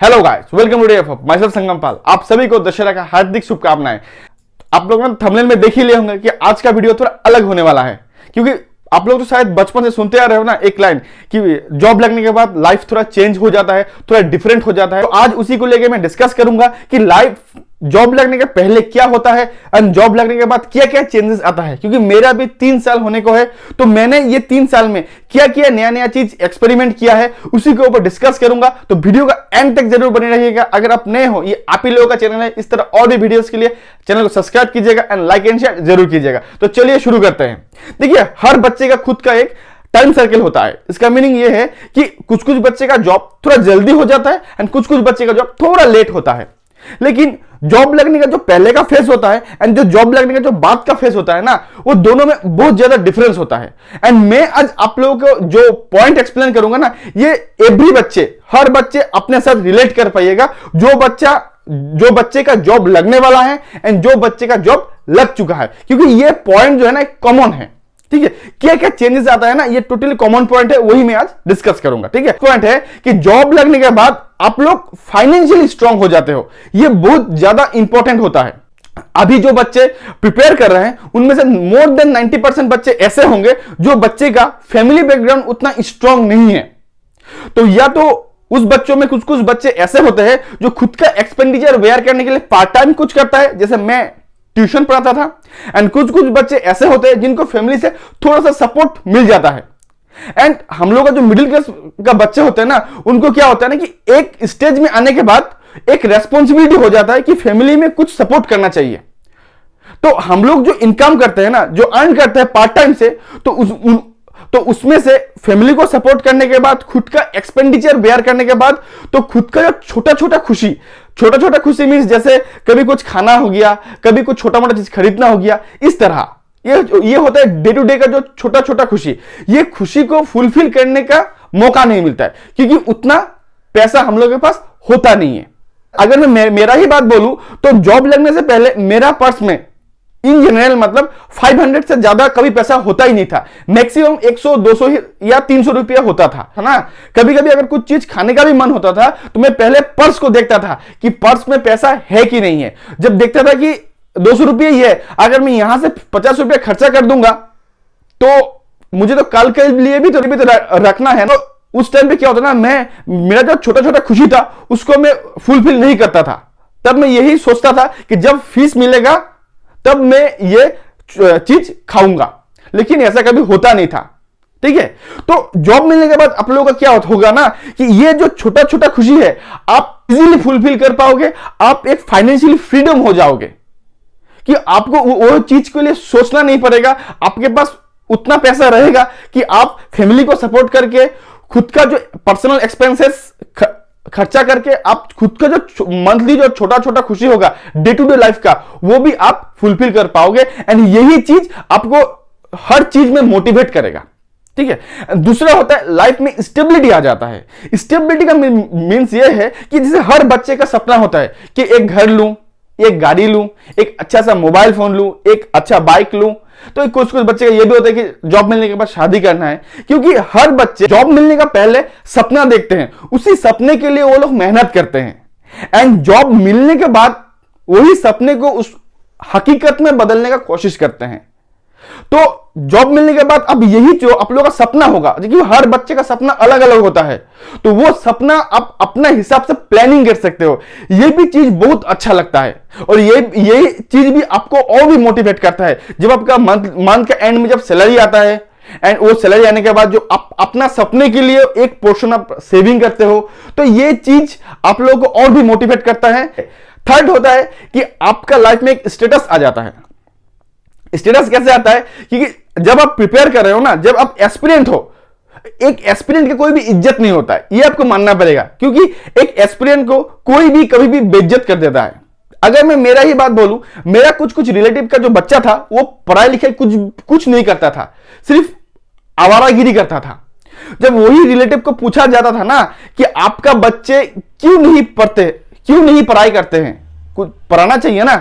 Hello guys, welcome to day of myself Sangam Pal. आप सभी को दशहरा का हार्दिक शुभकामनाएं। आप लोगों ने थंबनेल में देख ही लिए होंगे कि आज का वीडियो थोड़ा अलग होने वाला है, क्योंकि आप लोग तो शायद बचपन से सुनते आ रहे हो ना एक लाइन कि जॉब लगने के बाद लाइफ थोड़ा चेंज हो जाता है, थोड़ा डिफरेंट हो जाता है। तो आज उसी को लेके मैं डिस्कस करूंगा कि लाइफ जॉब लगने के पहले क्या होता है एंड जॉब लगने के बाद क्या क्या चेंजेस आता है। क्योंकि मेरा भी 3 साल होने को है, तो मैंने ये 3 साल में क्या क्या नया नया चीज एक्सपेरिमेंट किया है उसी के ऊपर डिस्कस करूंगा। तो वीडियो का एंड तक जरूर बने रहिएगा। अगर आप नए हो, ये आप ही लोगों का चैनल है, इस तरह और भी वीडियोस के लिए चैनल को सब्सक्राइब कीजिएगा एंड लाइक एंड शेयर जरूर कीजिएगा। तो चलिए शुरू करते हैं। देखिए, हर बच्चे का खुद का एक टाइम सर्कल होता है। इसका मीनिंग ये है कि कुछ कुछ बच्चे का जॉब थोड़ा जल्दी हो जाता है एंड कुछ कुछ बच्चे का जॉब थोड़ा लेट होता है। लेकिन जॉब लगने का जो पहले का फेस होता है एंड जो जॉब लगने का जो बाद का फेस होता है ना, वो दोनों में बहुत ज्यादा डिफरेंस होता है। एंड मैं आज आप लोगों को जो पॉइंट एक्सप्लेन करूंगा ना, ये एवरी बच्चे, हर बच्चे अपने साथ रिलेट कर पाइएगा। जो बच्चे का जॉब लगने वाला है एंड जो बच्चे का जॉब लग चुका है, क्योंकि ये पॉइंट जो है ना कॉमन है। ठीक है, क्या क्या चेंजेस आता है ना, ये टोटली कॉमन पॉइंट है, वही मैं आज डिस्कस करूंगा। ठीक है, पॉइंट है कि जॉब लगने के बाद आप लोग फाइनेंशियली स्ट्रांग हो जाते हो। ये बहुत ज्यादा इंपॉर्टेंट होता है। अभी जो बच्चे प्रिपेयर कर रहे हैं उनमें से मोर देन 90% बच्चे ऐसे होंगे जो बच्चे का फैमिली बैकग्राउंड उतना स्ट्रांग नहीं है। तो या तो उस बच्चों में कुछ कुछ बच्चे ऐसे होते हैं जो खुद का एक्सपेंडिचर वेयर करने के लिए पार्ट टाइम कुछ करता है, जैसे मैं ट्यूशन पढ़ाता था। एंड कुछ कुछ बच्चे ऐसे होते हैं जिनको फैमिली से थोड़ा सा सपोर्ट मिल जाता है। एंड हम लोग का जो मिडिल क्लास का बच्चे होते हैं ना, उनको क्या होता है ना कि एक स्टेज में आने के बाद एक रेस्पॉन्सिबिलिटी हो जाता है कि फैमिली में कुछ सपोर्ट करना चाहिए। तो हम लोग जो इनकम करते हैं ना, जो अर्न करते हैं पार्ट टाइम से, तो उसमें से फैमिली को सपोर्ट करने के बाद, खुद का एक्सपेंडिचर बेयर करने के बाद, तो खुद का जो छोटा छोटा खुशी मीन्स जैसे कभी कुछ खाना हो गया, कभी कुछ छोटा मोटा चीज खरीदना हो गया, इस तरह ये होता है डे टू डे का जो छोटा छोटा खुशी। ये खुशी को फुलफिल करने का मौका नहीं मिलता है, क्योंकि उतना पैसा हम लोग के पास होता नहीं है। अगर मैं मेरा ही बात बोलूं तो जॉब लगने से पहले मेरा पर्स में इन जनरल मतलब 500 से ज्यादा कभी पैसा होता ही नहीं था। मैक्सिमम 100, 200 या 300 रुपया होता था, है ना। कभी कभी अगर कुछ चीज खाने का भी मन होता था तो मैं पहले पर्स को देखता था कि पर्स में पैसा है कि नहीं है। जब देखता था कि 200 रुपये ही है, अगर मैं यहां से 50 रुपया खर्चा कर दूंगा तो मुझे तो कल के लिए भी तो रखना है। तो उस टाइम पे क्या होता ना, मेरा जो छोटा छोटा खुशी था उसको मैं फुलफिल नहीं करता था। तब मैं यही सोचता था कि जब फीस मिलेगा तब मैं ये चीज खाऊंगा, लेकिन ऐसा कभी होता नहीं था। ठीक है, तो जॉब मिलने के बाद आप लोगों का क्या होगा ना कि ये जो छोटा छोटा खुशी है आप इजीली फुलफिल कर पाओगे। आप एक फाइनेंशियली फ्रीडम हो जाओगे कि आपको वो चीज के लिए सोचना नहीं पड़ेगा। आपके पास उतना पैसा रहेगा कि आप फैमिली को सपोर्ट करके, खुद का जो पर्सनल एक्सपेंसेस खर्चा करके, आप खुद का जो मंथली जो छोटा छोटा खुशी होगा डे टू डे लाइफ का, वो भी आप फुलफिल कर पाओगे। एंड यही चीज आपको हर चीज में मोटिवेट करेगा। ठीक है, दूसरा होता है लाइफ में स्टेबिलिटी आ जाता है। स्टेबिलिटी का मीन्स ये है कि जैसे हर बच्चे का सपना होता है कि एक घर लूं, एक गाड़ी लूं, एक अच्छा सा मोबाइल फोन लूं, एक अच्छा बाइक लूं। तो कुछ कुछ बच्चे का ये भी होता है कि जॉब मिलने के बाद शादी करना है, क्योंकि हर बच्चे जॉब मिलने का पहले सपना देखते हैं, उसी सपने के लिए वो लोग मेहनत करते हैं। एंड जॉब मिलने के बाद वही सपने को उस हकीकत में बदलने का कोशिश करते हैं। तो जॉब मिलने के बाद अब यही जो आप लोगों का सपना होगा, क्योंकि हर बच्चे का सपना अलग अलग होता है, तो वो सपना आप अपने हिसाब से प्लानिंग कर सकते हो। ये भी चीज बहुत अच्छा लगता है और ये चीज भी आपको और भी मोटिवेट करता है। जब आपका मंथ का एंड में जब सैलरी आता है एंड वो सैलरी आने के बाद जो आप अपना सपने के लिए एक पोर्शन आप सेविंग करते हो, तो ये चीज आप लोगों को और भी मोटिवेट करता है। थर्ड होता है कि आपका लाइफ में एक स्टेटस आ जाता है। स्टेटस कैसे आता है? क्योंकि जब आप प्रिपेयर कर रहे हो ना, जब आप एस्पिरेंट हो, एक एस्पिरेंट की कोई भी इज्जत नहीं होता है, ये आपको मानना पड़ेगा। क्योंकि एक एस्पिरेंट को कोई भी कभी भी बेइज्जत कर देता है। अगर मैं मेरा ही बात बोलूं, मेरा कुछ रिलेटिव का जो बच्चा था वो पढ़ाई लिखाई कुछ नहीं करता था, सिर्फ आवारागिरी करता था। जब वही रिलेटिव को पूछा जाता था ना कि आपका बच्चे क्यों नहीं पढ़ते, क्यों नहीं पढ़ाई करते हैं, कुछ पढ़ाना चाहिए ना,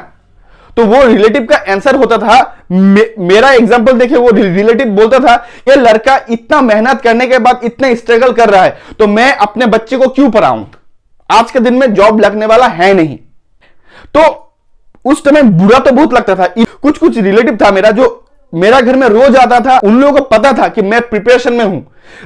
तो वो रिलेटिव का आंसर होता था, मेरा एग्जांपल देखिए, वो रिलेटिव बोलता था ये लड़का इतना मेहनत करने के बाद इतना स्ट्रगल कर रहा है, तो मैं अपने बच्चे को क्यों पढ़ाऊं। आज के दिन में जॉब लगने वाला है नहीं। तो उस समय बुरा तो बहुत लगता था। कुछ कुछ रिलेटिव था मेरा जो मेरा घर में रोज आता था, उन लोगों को पता था कि मैं प्रिपरेशन में हूं।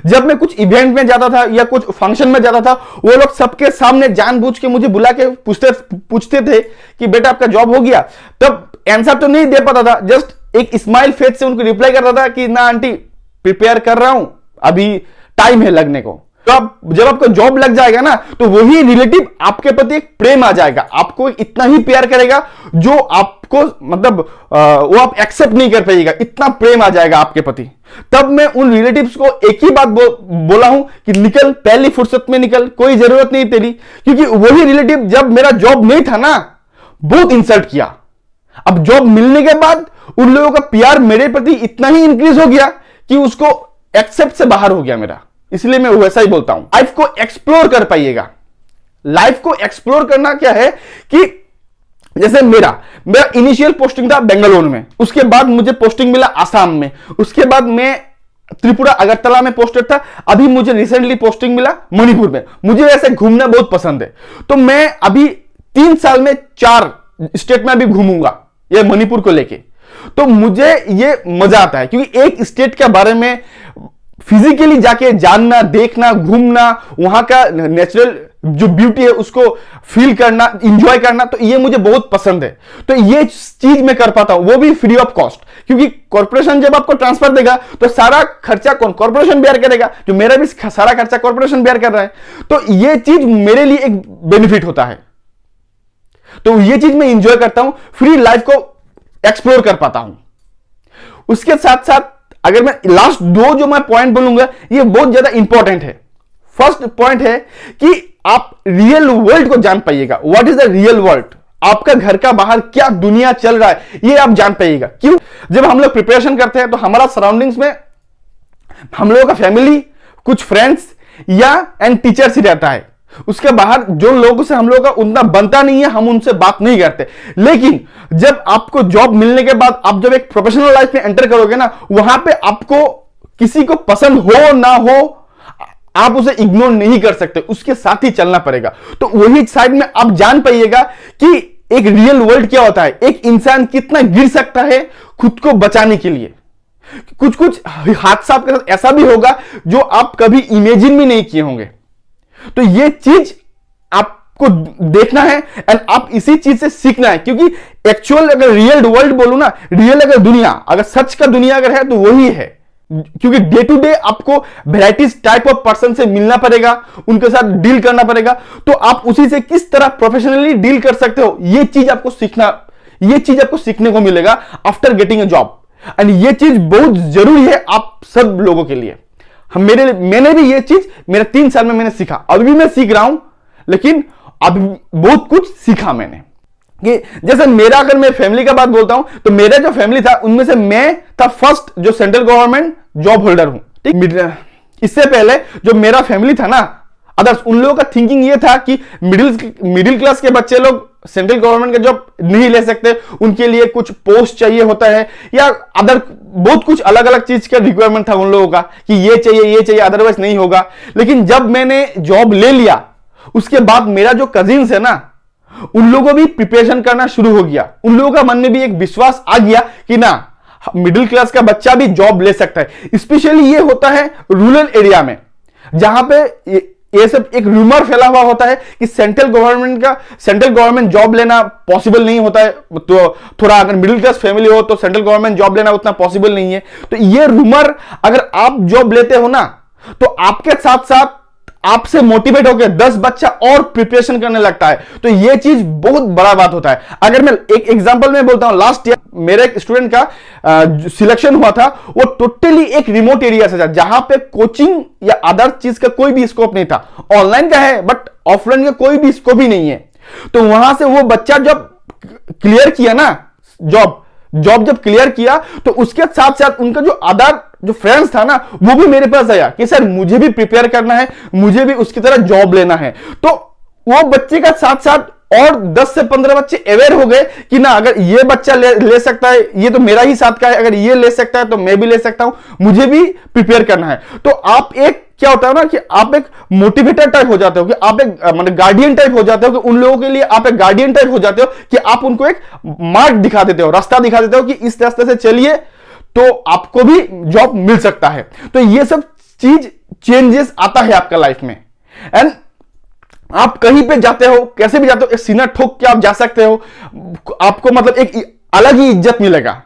जब मैं कुछ इवेंट में जाता था या कुछ फंक्शन में जाता था, वो लोग सबके सामने जानबूझ के मुझे बुला के पूछते थे कि बेटा आपका जॉब हो गया। तब आंसर तो नहीं दे पाता था, जस्ट एक स्माइल फेस से उनको रिप्लाई करता था कि ना आंटी प्रिपेयर कर रहा हूं, अभी टाइम है लगने को। तो जब आपका जॉब लग जाएगा ना, तो वही रिलेटिव आपके प्रति एक प्रेम आ जाएगा, आपको इतना ही प्यार करेगा जो आपको मतलब वो आप एक्सेप्ट नहीं कर पाइएगा, इतना प्रेम आ जाएगा आपके प्रति। तब मैं उन रिलेटिव्स को एक ही बात बोला हूं कि निकल, पहली फुर्सत में निकल, कोई जरूरत नहीं तेरी। क्योंकि वही रिलेटिव जब मेरा जॉब नहीं था ना, बहुत इंसल्ट किया। अब जॉब मिलने के बाद उन लोगों का प्यार मेरे प्रति इतना ही इंक्रीज हो गया कि उसको एक्सेप्ट से बाहर हो गया मेरा। इसलिए मैं वैसा ही बोलता हूं, लाइफ को एक्सप्लोर कर पाइएगा। लाइफ को एक्सप्लोर करना क्या है कि जैसे मेरा इनिशियल पोस्टिंग था बेंगलुरु में, उसके बाद मुझे पोस्टिंग मिला आसाम में, उसके बाद मैं त्रिपुरा अगरतला में पोस्टेड था, अभी मुझे रिसेंटली पोस्टिंग मिला मणिपुर में। मुझे ऐसे घूमना बहुत पसंद है, तो मैं अभी 3 साल में 4 स्टेट में अभी घूमूंगा ये मणिपुर को लेके। तो मुझे ये मजा आता है क्योंकि एक स्टेट के बारे में फिजिकली जाके जानना, देखना, घूमना, वहां का नेचुरल जो ब्यूटी है उसको फील करना, इंजॉय करना, तो ये मुझे बहुत पसंद है। तो ये चीज मैं कर पाता हूं, वो भी फ्री ऑफ कॉस्ट। क्योंकि कॉर्पोरेशन जब आपको ट्रांसफर देगा तो सारा खर्चा कौन? कॉर्पोरेशन बेयर करेगा, जो मेरा भी सारा खर्चा कॉर्पोरेशन बेयर कर रहा है। तो ये चीज मेरे लिए एक बेनिफिट होता है, तो ये चीज मैं इंजॉय करता हूं, फ्री लाइफ को एक्सप्लोर कर पाता हूं। उसके साथ साथ अगर मैं लास्ट 2 जो मैं पॉइंट बोलूंगा, ये बहुत ज्यादा इंपॉर्टेंट है। फर्स्ट पॉइंट है कि आप रियल वर्ल्ड को जान पाइएगा। What is the real world? आपका घर का बाहर क्या दुनिया चल रहा है, ये आप जान पाइएगा। क्यों? जब हम लोग प्रिपरेशन करते हैं तो हमारा सराउंडिंग्स में हम लोगों का फैमिली, कुछ फ्रेंड्स या एंड टीचर्स ही रहता है। उसके बाहर जो लोगों से हम लोगों का उतना बनता नहीं है, हम उनसे बात नहीं करते। लेकिन जब आपको जॉब मिलने के बाद आप जब एक प्रोफेशनल लाइफ में एंटर करोगे ना, वहां पे आपको किसी को पसंद हो ना हो, आप उसे इग्नोर नहीं कर सकते, उसके साथ ही चलना पड़ेगा। तो वही साइड में आप जान पाइएगा कि एक रियल वर्ल्ड क्या होता है, एक इंसान कितना गिर सकता है खुद को बचाने के लिए। कुछ कुछ हादसा आपके साथ ऐसा भी होगा जो आप कभी इमेजिन भी नहीं किए होंगे। तो ये चीज आपको देखना है एंड आप इसी चीज से सीखना है। क्योंकि एक्चुअल अगर रियल वर्ल्ड बोलूं ना, रियल अगर दुनिया, अगर सच का दुनिया अगर है तो वही है। क्योंकि डे टू डे आपको वैराइटीज टाइप ऑफ पर्सन से मिलना पड़ेगा, उनके साथ डील करना पड़ेगा। तो आप उसी से किस तरह प्रोफेशनली डील कर सकते हो, ये चीज आपको सीखने को मिलेगा after getting a job. And ये चीज बहुत जरूरी है आप सब लोगों के लिए। मैंने भी ये चीज मेरे 3 साल में मैंने सीखा, अभी भी मैं सीख रहा हूं, लेकिन अभी बहुत कुछ सीखा मैंने। कि जैसे मेरा, अगर मैं फैमिली का बात बोलता हूं तो मेरा जो फैमिली था उनमें से मैं था फर्स्ट जो सेंट्रल गवर्नमेंट जॉब होल्डर हूं, ठीक। इससे पहले जो मेरा फैमिली था ना, अदर्स, उन लोगों का थिंकिंग ये था कि मिडिल क्लास के बच्चे लोग सेंट्रल गवर्नमेंट का जॉब नहीं ले सकते, उनके लिए कुछ पोस्ट चाहिए होता है या अदर बहुत कुछ अलग अलग चीज का रिक्वायरमेंट था उन लोगों का कि ये चाहिए अदरवाइज नहीं होगा। लेकिन जब मैंने जॉब ले लिया उसके बाद मेरा जो कजिन्स है ना, उन लोगों भी प्रिपरेशन करना शुरू हो गया। उन लोगों का मन में भी एक विश्वास आ गया कि ना, मिडिल क्लास का बच्चा भी जॉब ले सकता है। स्पेशली ये होता है रूरल एरिया में, जहां पे ये सब एक रूमर फैला हुआ होता है कि सेंट्रल गवर्नमेंट जॉब लेना पॉसिबल नहीं होता है। तो थोड़ा अगर मिडिल क्लास फैमिली हो तो सेंट्रल गवर्नमेंट जॉब लेना उतना पॉसिबल नहीं है। तो ये रूमर, अगर आप जॉब लेते हो ना, तो आपके साथ साथ आपसे मोटिवेट होकर 10 बच्चा और प्रिपरेशन करने लगता है। तो ये चीज बहुत बड़ा बात होता है। अगर मैं एक एग्जांपल में बोलता हूं, लास्ट ईयर मेरे एक स्टूडेंट का सिलेक्शन हुआ था, वो टोटली एक रिमोट एरिया से था, जहां पे कोचिंग या अदर चीज का कोई भी स्कोप नहीं था। ऑनलाइन का है बट ऑफलाइन का कोई भी स्कोप ही नहीं है। तो वहां से वो बच्चा जब क्लियर किया ना जॉब जब क्लियर किया, तो उसके साथ साथ उनका जो अदर जो फ्रेंड्स था ना, वो भी मेरे पास आया कि सर मुझे भी प्रिपेयर करना है, मुझे भी उसकी तरह जॉब लेना है। तो वो बच्चे का साथ साथ और 10 से 15 बच्चे अवेयर हो गए कि ना अगर ये बच्चा ले सकता है, ये तो मेरा ही साथ का है, अगर ये ले सकता है तो मैं भी ले सकता हूं, मुझे भी प्रिपेयर करना है। तो आप एक क्या होता है ना कि आप एक मोटिवेटर टाइप हो जाते हो, कि आप एक मतलब गार्डियन टाइप हो जाते हो, कि उन लोगों के लिए आप एक गार्डियन टाइप हो जाते हो, कि आप उनको एक मार्ग दिखा देते हो, रास्ता दिखा देते हो कि इस रास्ते से चलिए तो आपको भी जॉब मिल सकता है। तो ये सब चीज चेंजेस आता है आपका लाइफ में। एंड आप कहीं पे जाते हो, कैसे भी जाते हो, एक सीना ठोक के आप जा सकते हो, आपको मतलब एक अलग ही इज्जत मिलेगा,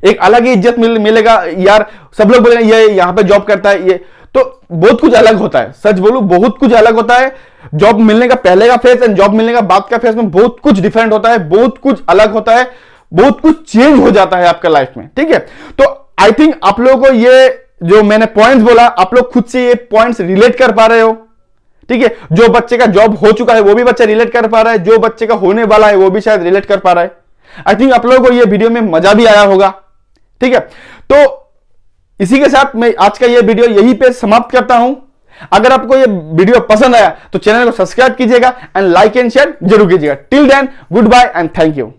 एक अलग ही इज्जत मिलेगा। यार सब लोग बोलेंगे ये यहां पे जॉब करता है, ये तो बहुत कुछ अलग होता है। सच बोलूं बहुत कुछ अलग होता है। जॉब मिलने का पहले का फेज एंड जॉब मिलने का बाद का फेज में बहुत कुछ डिफरेंट होता है, बहुत कुछ अलग होता है, बहुत कुछ चेंज हो जाता है आपका लाइफ में। ठीक है, तो आई थिंक आप लोगों को ये जो मैंने पॉइंट्स बोला, आप लोग खुद से ये पॉइंट्स रिलेट कर पा रहे हो। ठीक है, जो बच्चे का जॉब हो चुका है वो भी बच्चा रिलेट कर पा रहा है, जो बच्चे का होने वाला है वो भी शायद रिलेट कर पा रहा है। आई थिंक आप लोगों को ये वीडियो में मजा भी आया होगा। ठीक है, तो इसी के साथ मैं आज का ये वीडियो यहीं पे समाप्त करता हूं। अगर आपको ये वीडियो पसंद आया तो चैनल को सब्सक्राइब कीजिएगा एंड लाइक एंड शेयर जरूर कीजिएगा। Till then good bye and thank you.